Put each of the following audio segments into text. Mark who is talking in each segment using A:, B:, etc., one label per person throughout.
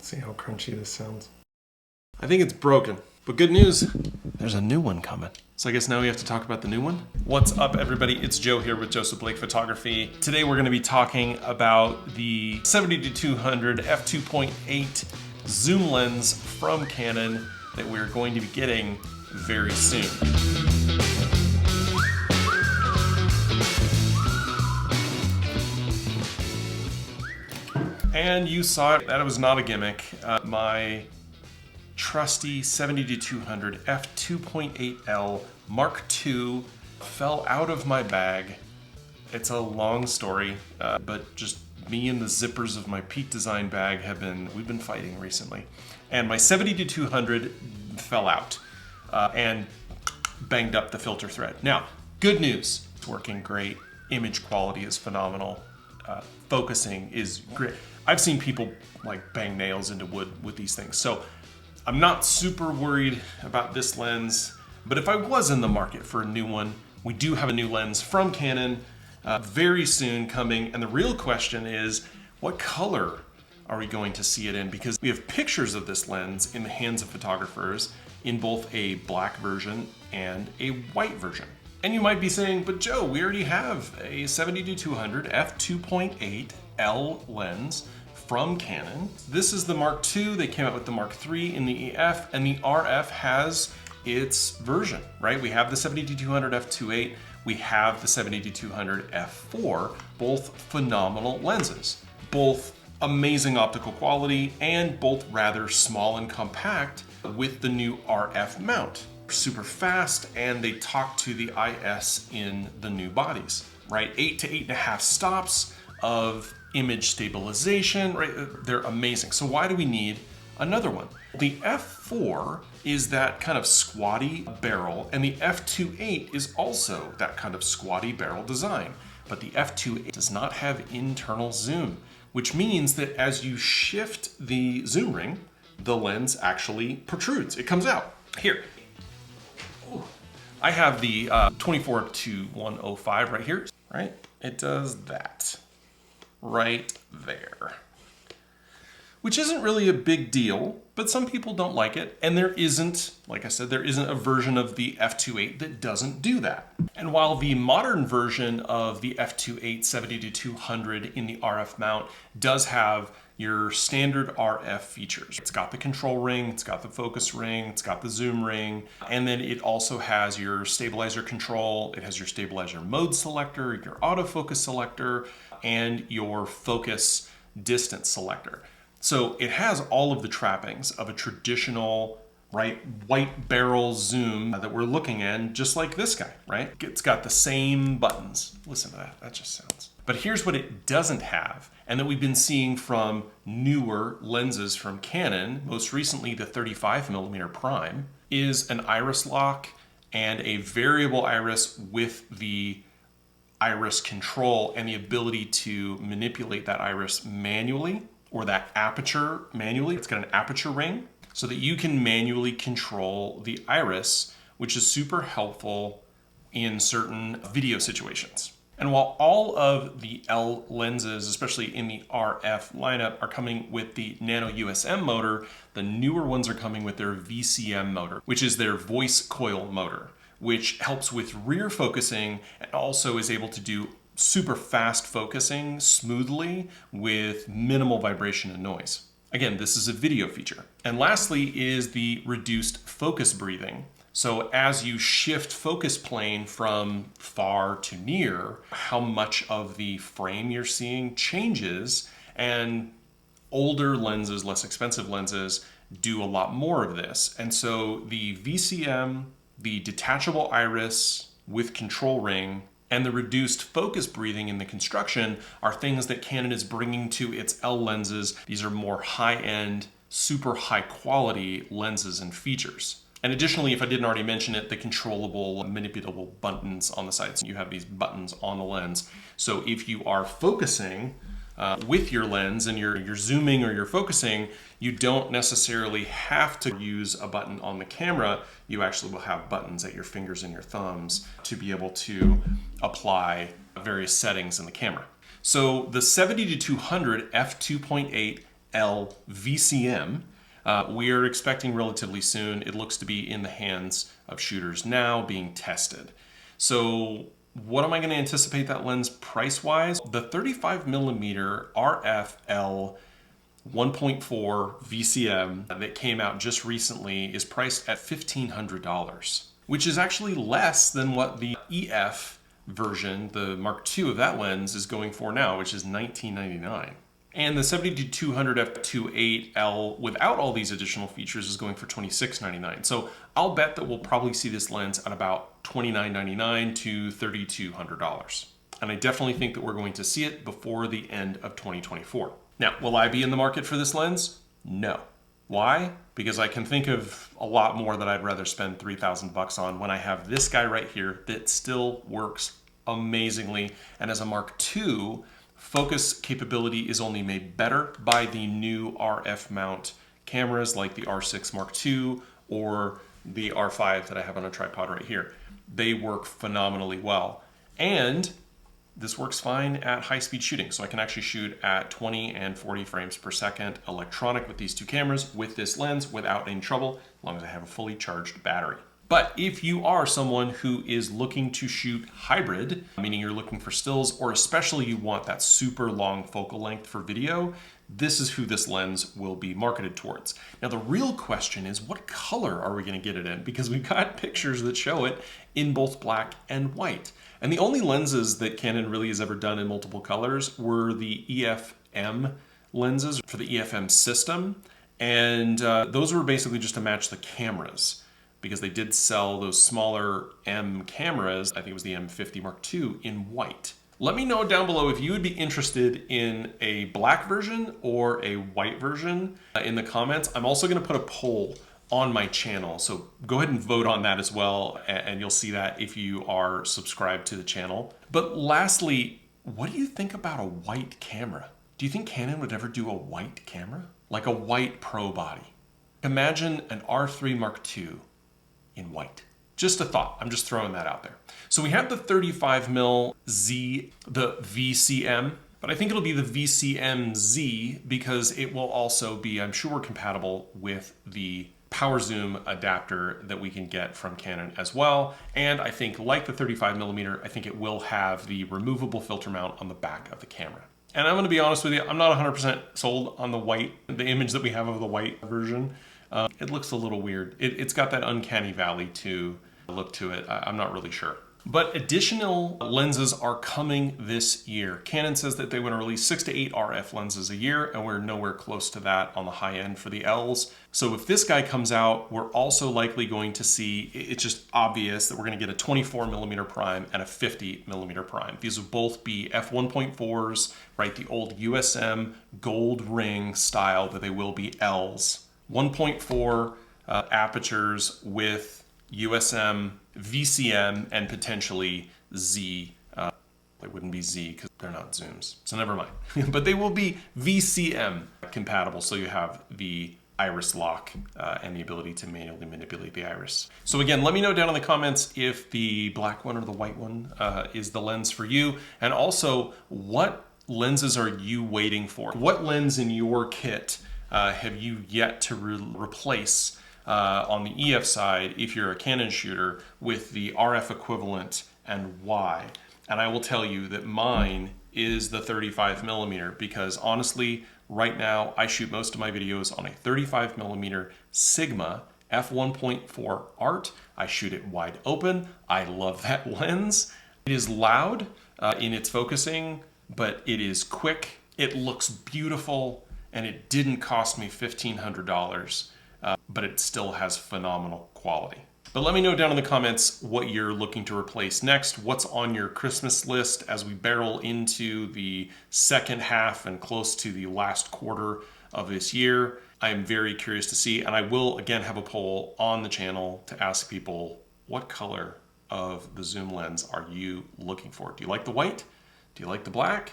A: See how crunchy this sounds.
B: I think it's broken, but good news, there's a new one coming. So I guess now we have to talk about the new one. What's up, everybody? It's Joe here with Joseph Blake Photography. Today we're gonna be talking about the 70-200 f2.8 zoom lens from Canon that we're going to be getting very soon. And you saw it, that was not a gimmick. My trusty 70-200 f2.8 L Mark II fell out of my bag. It's a long story, but just me and the zippers of my Peak Design bag we've been fighting recently. And my 70-200 fell out and banged up the filter thread. Now, good news, it's working great. Image quality is phenomenal. Focusing is great. I've seen people like bang nails into wood with these things. So I'm not super worried about this lens, but if I was in the market for a new one, we do have a new lens from Canon very soon coming. And the real question is, what color are we going to see it in? Because we have pictures of this lens in the hands of photographers in both a black version and a white version. And you might be saying, but Joe, we already have a 70-200 f2.8 L lens from Canon. This is the Mark II. They came out with the Mark III in the EF, and the RF has its version, right? We have the 70-200 f2.8, we have the 70-200 f4, both phenomenal lenses, both amazing optical quality and both rather small and compact with the new RF mount. Super fast, and they talk to the IS in the new bodies, right? 8 to 8.5 stops of image stabilization, right? They're amazing. So why do we need another one? The f4 is that kind of squatty barrel, and the f2.8 is also that kind of squatty barrel design. But the f2.8 does not have internal zoom, which means that as you shift the zoom ring, the lens actually protrudes. It comes out. Here, I have the 24-105 right here, right? It does that right there, which isn't really a big deal, but some people don't like it. And there isn't, like I said, there isn't a version of the f2.8 that doesn't do that. And while the modern version of the f2.8 70-200 in the RF mount does have your standard RF features. It's got the control ring, it's got the focus ring, it's got the zoom ring, and then it also has your stabilizer control, it has your stabilizer mode selector, your autofocus selector, and your focus distance selector. So it has all of the trappings of a traditional, right, white barrel zoom that we're looking at, just like this guy, right? It's got the same buttons. Listen to that, that just sounds. But here's what it doesn't have, and that we've been seeing from newer lenses from Canon, most recently the 35mm prime, is an iris lock and a variable iris with the iris control and the ability to manipulate that iris manually, or that aperture manually. It's got an aperture ring so that you can manually control the iris, which is super helpful in certain video situations. And while all of the L lenses, especially in the RF lineup, are coming with the Nano USM motor, the newer ones are coming with their VCM motor, which is their voice coil motor, which helps with rear focusing and also is able to do super fast focusing smoothly with minimal vibration and noise. Again, this is a video feature. And lastly is the reduced focus breathing. So as you shift focus plane from far to near, how much of the frame you're seeing changes, and older lenses, less expensive lenses, do a lot more of this. And so the VCM, the detachable iris with control ring, and the reduced focus breathing in the construction are things that Canon is bringing to its L lenses. These are more high-end, super high-quality lenses and features. And additionally, if I didn't already mention it, the controllable, manipulable buttons on the sides. You have these buttons on the lens. So if you are focusing with your lens and you're zooming or you're focusing, you don't necessarily have to use a button on the camera. You actually will have buttons at your fingers and your thumbs to be able to apply various settings in the camera. So the 70-200 f2.8 L VCM. We are expecting relatively soon. It looks to be in the hands of shooters now, being tested. So what am I going to anticipate that lens price-wise? The 35mm RF-L 1.4 VCM that came out just recently is priced at $1,500, which is actually less than what the EF version, the Mark II of that lens, is going for now, which is $1999. And the 70-200 F2.8 L without all these additional features is going for $26.99. So I'll bet that we'll probably see this lens at about $29.99 to $3,200. And I definitely think that we're going to see it before the end of 2024. Now, will I be in the market for this lens? No. Why? Because I can think of a lot more that I'd rather spend $3,000 on when I have this guy right here that still works amazingly. And as a Mark II, focus capability is only made better by the new RF mount cameras like the R6 Mark II or the R5 that I have on a tripod right here. They work phenomenally well. And this works fine at high-speed shooting. So I can actually shoot at 20 and 40 frames per second electronic with these two cameras with this lens without any trouble, as long as I have a fully charged battery. But if you are someone who is looking to shoot hybrid, meaning you're looking for stills, or especially you want that super long focal length for video, this is who this lens will be marketed towards. Now, the real question is, what color are we going to get it in? Because we've got pictures that show it in both black and white. And the only lenses that Canon really has ever done in multiple colors were the EFM lenses for the EFM system. And those were basically just to match the cameras, because they did sell those smaller M cameras, I think it was the M50 Mark II, in white. Let me know down below if you would be interested in a black version or a white version in the comments. I'm also going to put a poll on my channel, so go ahead and vote on that as well, and you'll see that if you are subscribed to the channel. But lastly, what do you think about a white camera? Do you think Canon would ever do a white camera? Like a white pro body? Imagine an R3 Mark II in white. Just a thought. I'm just throwing that out there. So we have the 35mm Z, the VCM, but I think it'll be the VCM Z because it will also be, I'm sure, compatible with the power zoom adapter that we can get from Canon as well. And I think, like the 35mm, I think it will have the removable filter mount on the back of the camera. And I'm going to be honest with you, I'm not 100% sold on the white, the image that we have of the white version. It looks a little weird. It's got that uncanny valley to look to it. I'm not really sure. But additional lenses are coming this year. Canon says that they want to release 6 to 8 RF lenses a year, and we're nowhere close to that on the high end for the Ls. So if this guy comes out, we're also likely going to see, it's just obvious that we're going to get a 24mm prime and a 50mm prime. These will both be f1.4s, right? The old USM gold ring style that they will be Ls. 1.4 apertures with USM, VCM, and potentially Z. They wouldn't be Z because they're not zooms, so never mind. But they will be VCM compatible, so you have the iris lock and the ability to manually manipulate the iris. So again, let me know down in the comments if the black one or the white one is the lens for you, and also what lenses are you waiting for? What lens in your kit have you yet to replace on the EF side if you're a Canon shooter with the RF equivalent, and why? And I will tell you that mine is the 35mm because honestly, right now I shoot most of my videos on a 35mm Sigma f1.4 art. I shoot it wide open. I love that lens. It is loud in its focusing, but it is quick. It looks beautiful, and it didn't cost me $1,500. But it still has phenomenal quality. But let me know down in the comments what you're looking to replace next, what's on your Christmas list as we barrel into the second half and close to the last quarter of this year. I am very curious to see, and I will again have a poll on the channel to ask people, what color of the zoom lens are you looking for? Do you like the white? Do you like the black?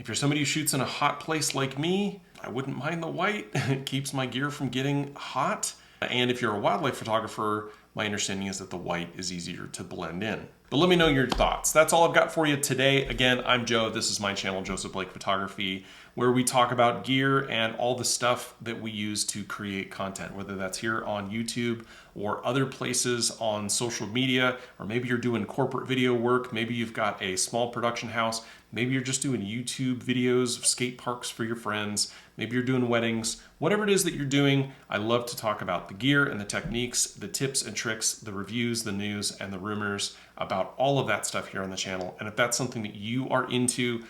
B: If you're somebody who shoots in a hot place like me, I wouldn't mind the white. It keeps my gear from getting hot. And if you're a wildlife photographer, my understanding is that the white is easier to blend in. But let me know your thoughts. That's all I've got for you today. Again, I'm Joe. This is my channel, Joseph Blake Photography, where we talk about gear and all the stuff that we use to create content, whether that's here on YouTube or other places on social media, or maybe you're doing corporate video work. Maybe you've got a small production house. Maybe you're just doing YouTube videos of skate parks for your friends. Maybe you're doing weddings. Whatever it is that you're doing, I love to talk about the gear and the techniques, the tips and tricks, the reviews, the news, and the rumors about all of that stuff here on the channel. And if that's something that you are into,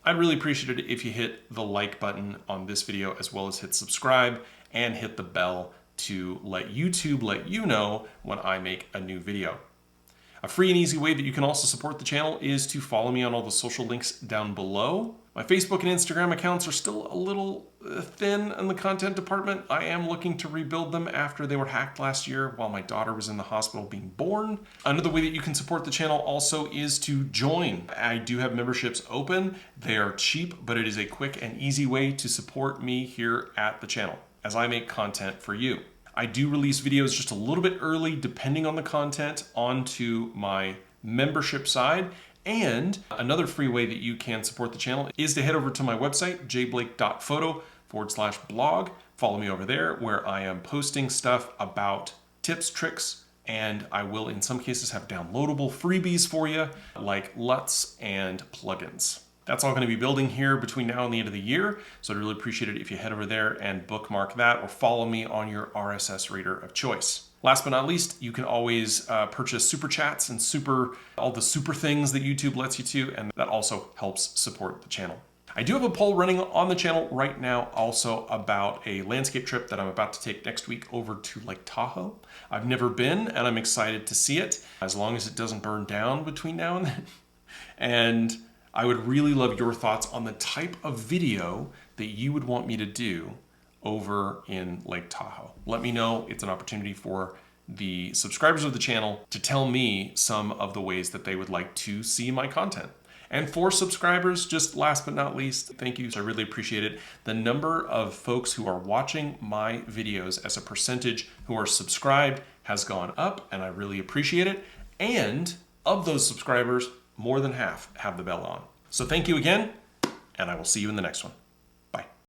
B: I'd really appreciate it if you hit the like button on this video, as well as hit subscribe and hit the bell to let YouTube let you know when I make a new video. A free and easy way that you can also support the channel is to follow me on all the social links down below. My Facebook and Instagram accounts are still a little thin in the content department. I am looking to rebuild them after they were hacked last year while my daughter was in the hospital being born. Another way that you can support the channel also is to join. I do have memberships open. They are cheap, but it is a quick and easy way to support me here at the channel as I make content for you. I do release videos just a little bit early, depending on the content, onto my membership side. And another free way that you can support the channel is to head over to my website, jblake.photo/blog. Follow me over there, where I am posting stuff about tips, tricks, and I will in some cases have downloadable freebies for you, like LUTs and plugins. That's all going to be building here between now and the end of the year, so I'd really appreciate it if you head over there and bookmark that, or follow me on your RSS reader of choice. Last but not least, you can always purchase super chats and all the super things that YouTube lets you to, and that also helps support the channel. I do have a poll running on the channel right now also about a landscape trip that I'm about to take next week over to Lake Tahoe. I've never been, and I'm excited to see it, as long as it doesn't burn down between now and then. And I would really love your thoughts on the type of video that you would want me to do over in Lake Tahoe. Let me know. It's an opportunity for the subscribers of the channel to tell me some of the ways that they would like to see my content. And for subscribers, just last but not least, thank you. I really appreciate it. The number of folks who are watching my videos as a percentage who are subscribed has gone up, and I really appreciate it. And of those subscribers, more than half have the bell on. So thank you again, and I will see you in the next one.